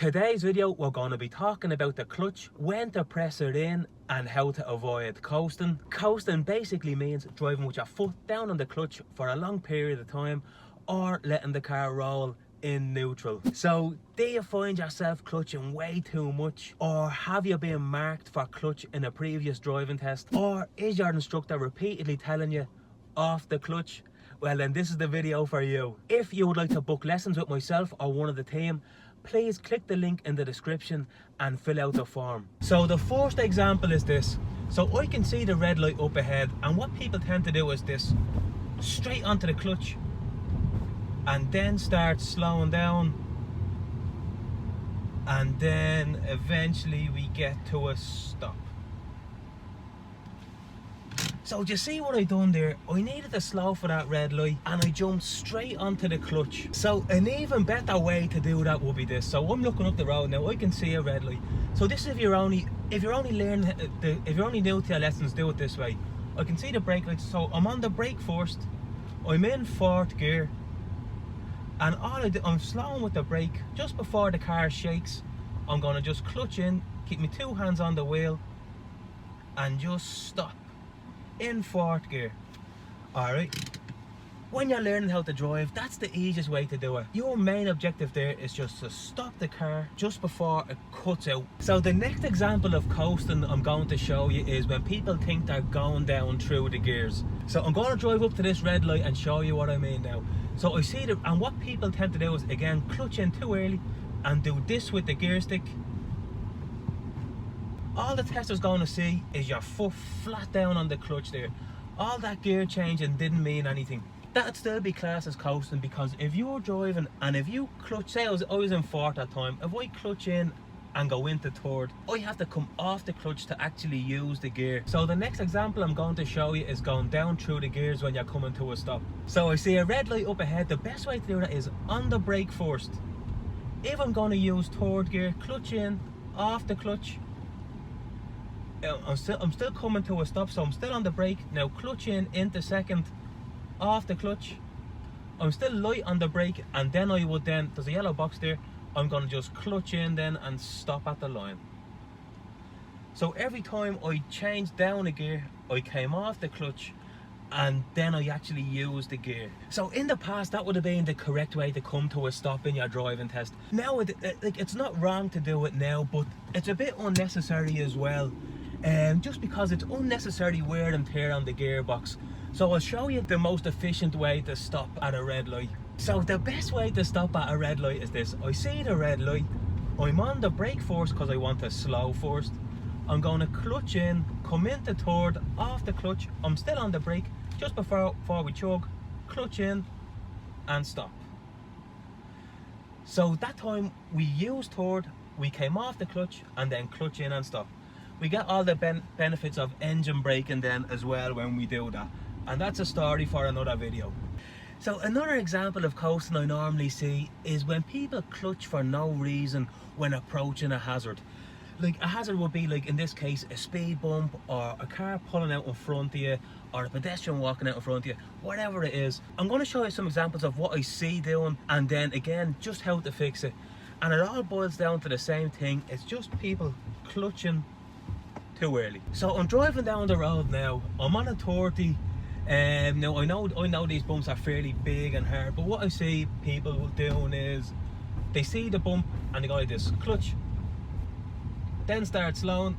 Today's video we're going to be talking about the clutch, when to press it in and how to avoid coasting. Coasting basically means driving with your foot down on the clutch for a long period of time or letting the car roll in neutral. So do you find yourself clutching way too much, or have you been marked for clutch in a previous driving test, or is your instructor repeatedly telling you off the clutch? Well then, this is the video for you. If you would like to book lessons with myself or one of the team, please click the link in the description and fill out the form. So the first example is this. So I can see the red light up ahead, and what people tend to do is this: straight onto the clutch and then start slowing down, and then eventually we get to a stop. So do you see what I done there? I needed to slow for that red light and I jumped straight onto the clutch. So an even better way to do that would be this. So I'm looking up the road now, I can see a red light. So this is if you're only learning, if you're only new to your lessons, do it this way. I can see the brake lights, so I'm on the brake first. I'm in fourth gear, and all I do, I'm slowing with the brake. Just before the car shakes, I'm gonna just clutch in, keep my two hands on the wheel, and just stop in fourth gear. Alright, when you're learning how to drive, that's the easiest way to do it. Your main objective there is just to stop the car just before it cuts out. So the next example of coasting I'm going to show you is when people think they're going down through the gears. So I'm going to drive up to this red light and show you what I mean now. So I see and what people tend to do is, again, clutch in too early and do this with the gear stick. All the tester's going to see is your foot flat down on the clutch there. All that gear changing didn't mean anything. That'd still be classed as coasting, because if you're driving and if you clutch, say I was in fourth at that time, if I clutch in and go into third, I have to come off the clutch to actually use the gear. So the next example I'm going to show you is going down through the gears when you're coming to a stop. So I see a red light up ahead. The best way to do that is on the brake first. If I'm going to use third gear, clutch in, off the clutch. I'm still coming to a stop, so I'm still on the brake. Now clutch in into second, off the clutch. I'm still light on the brake, and then there's a yellow box there. I'm going to just clutch in then and stop at the line. So every time I changed down a gear, I came off the clutch and then I actually used the gear. So in the past, that would have been the correct way to come to a stop in your driving test. Now it's not wrong to do it now, but it's a bit unnecessary as well. Just because it's unnecessary wear and tear on the gearbox. So I'll show you the most efficient way to stop at a red light. So the best way to stop at a red light is this. I see the red light, I'm on the brake first because I want to slow first. I'm going to clutch in, come into third, off the clutch. I'm still on the brake, just before we chug, clutch in and stop. So that time we used third, we came off the clutch and then clutch in and stop. We get all the benefits of engine braking then as well when we do that. And that's a story for another video. So another example of coasting I normally see is when people clutch for no reason when approaching a hazard. Like a hazard would be, like in this case, a speed bump, or a car pulling out in front of you, or a pedestrian walking out in front of you, whatever it is. I'm going to show you some examples of what I see doing, and then again just how to fix it. And it all boils down to the same thing. It's just people clutching too early. So I'm driving down the road now. I'm on a 30. Now I know these bumps are fairly big and hard, but what I see people doing is they see the bump and they go like this: clutch, then start slowing,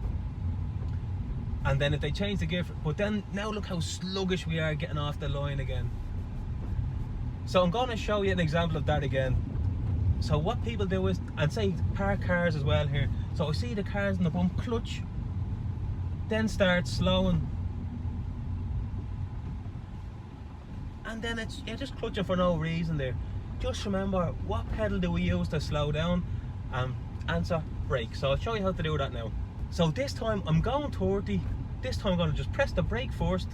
and then if they change the gear, but then now look how sluggish we are getting off the line again. So I'm going to show you an example of that again. So what people do is, and say park cars as well here. So I see the cars in the bump, clutch, then start slowing, and then you're just clutching for no reason there. Just remember, what pedal do we use to slow down? Answer, brake. So I'll show you how to do that now. So this time I'm going 30. This time I'm going to just press the brake first.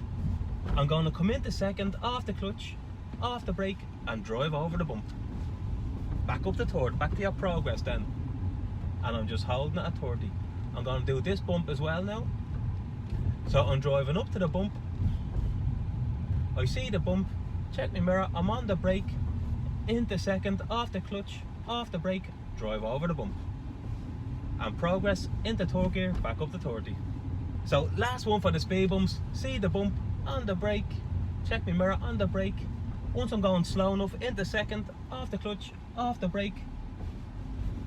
I'm going to come into second, off the clutch, off the brake, and drive over the bump. Back up to third, back to your progress then. And I'm just holding it at 30. I'm going to do this bump as well now. So I'm driving up to the bump. I see the bump, check my mirror, I'm on the brake, into second, off the clutch, off the brake, drive over the bump. and progress into third gear, back up to 30. So last one for the speed bumps. See the bump on the brake, check my mirror on the brake. Once I'm going slow enough, into second, off the clutch, off the brake,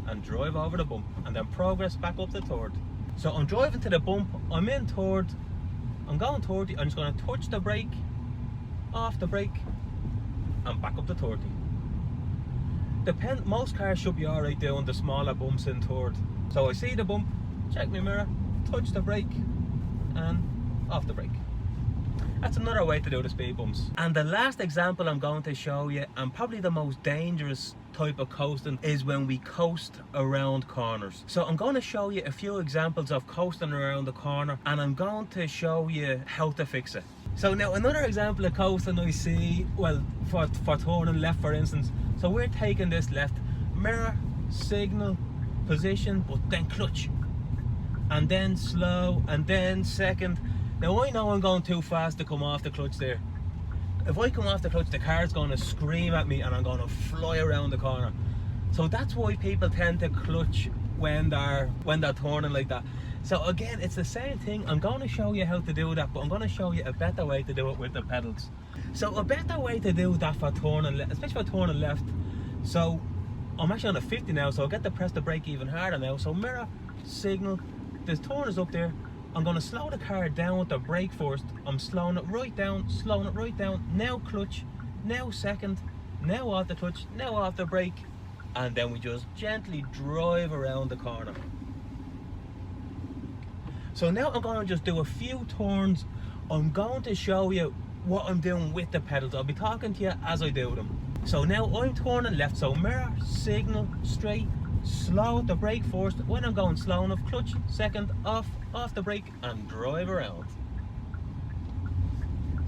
and drive over the bump, and then progress back up to third. So I'm driving to the bump, I'm in third, I'm going 30, I'm just going to touch the brake, off the brake, and back up to 30. Most cars should be alright doing the smaller bumps in third. So I see the bump, check my mirror, touch the brake, and off the brake. That's another way to do the speed bumps. And the last example I'm going to show you, and probably the most dangerous type of coasting, is when we coast around corners. So I'm going to show you a few examples of coasting around the corner, and I'm going to show you how to fix it. So now another example of coasting I see, well, for turning left for instance. So we're taking this left, mirror, signal, position, but then clutch, and then slow, and then second. Now I know I'm going too fast to come off the clutch there. If I come off the clutch, the car's going to scream at me and I'm going to fly around the corner. So that's why people tend to clutch when they're turning like that. So again, it's the same thing. I'm going to show you how to do that, but I'm going to show you a better way to do it with the pedals. So a better way to do that for turning left, especially for turning left. So I'm actually on a 50 now, so I get to press the brake even harder now. So mirror, signal, there's turners up there. I'm going to slow the car down with the brake first. I'm slowing it right down, slowing it right down. Now clutch, now second, now off the clutch, now off the brake. And then we just gently drive around the corner. So now I'm going to just do a few turns. I'm going to show you what I'm doing with the pedals. I'll be talking to you as I do them. So now I'm turning left, so mirror, signal, straight, slow the brake first. When I'm going slow enough, clutch, second, off the brake, and drive around.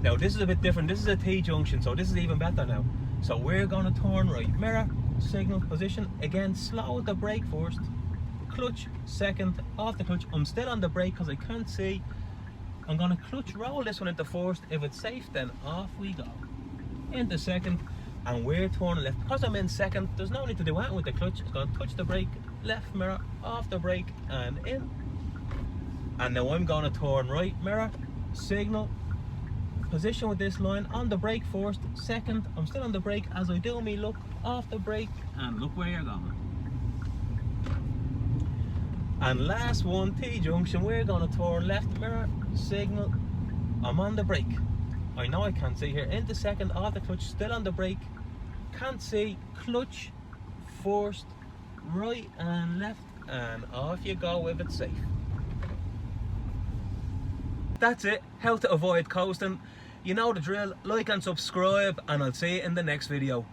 Now this is a bit different. This is a T-junction, so this is even better now. So we're going to turn right, mirror, signal, position, again slow the brake first, clutch, second, off the clutch. I'm still on the brake because I can't see. I'm going to clutch roll this one into first. If it's safe, then off we go into second, and we're turning left. Because I'm in second, there's no need to do anything with the clutch. It's going to touch the brake, left mirror, off the brake, and in. And now I'm going to turn right, mirror, signal, position with this line, on the brake first, second, I'm still on the brake as I do me look, off the brake, and look where you're going. And last one, T-junction, we're going to turn left, mirror, signal, I'm on the brake. I know I can't see here, into second, off the clutch, still on the brake, can't see, clutch, first, right and left, and off you go if it's safe. That's it, how to avoid coasting. You know the drill, like and subscribe, and I'll see you in the next video.